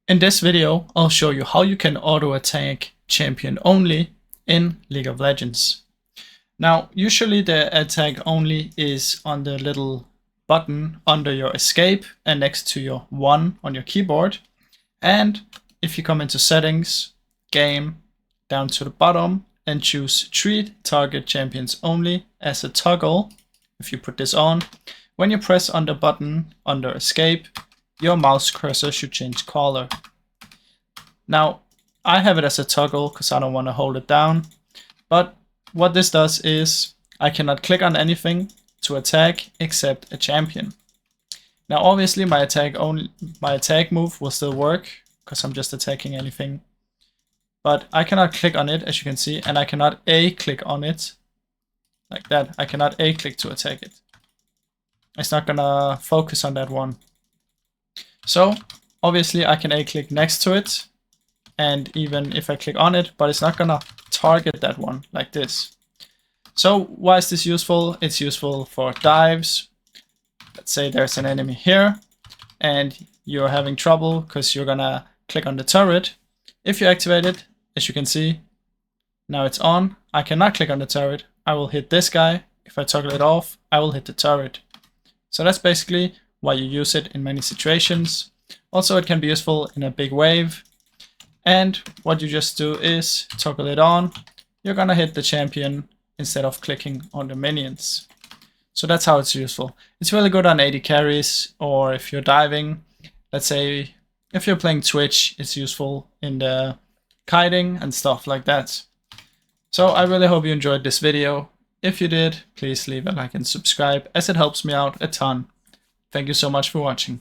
In this video, I'll show you how you can auto attack champion only in League of Legends. Now, usually the attack only is on the little button under your escape and next to your 1 on your keyboard. And if you come into settings, game, down to the bottom and choose treat target champions only as a toggle, if you put this on, when you press on the button under escape, your mouse cursor should change color. Now, I have it as a toggle because I don't want to hold it down, but what this does is I cannot click on anything to attack except a champion. Now, obviously my attack move will still work because I'm just attacking anything, but I cannot click on it, as you can see, and I cannot click on it like that. I cannot click to attack it. It's not gonna focus on that one. So obviously I can click next to it, and even if I click on it, but it's not gonna target that one like this. So why is this useful? It's useful for dives. Let's say there's an enemy here and you're having trouble because you're gonna click on the turret. If you activate it, as you can see, now it's on. I cannot click on the turret. I will hit this guy. If I toggle it off, I will hit the turret. So that's basically why you use it in many situations. Also, it can be useful in a big wave. And what you just do is toggle it on. You're gonna hit the champion instead of clicking on the minions. So that's how it's useful. It's really good on AD carries, or if you're diving. Let's say if you're playing Twitch, it's useful in the kiting and stuff like that. So I really hope you enjoyed this video. If you did, please leave a like and subscribe, as it helps me out a ton. Thank you so much for watching.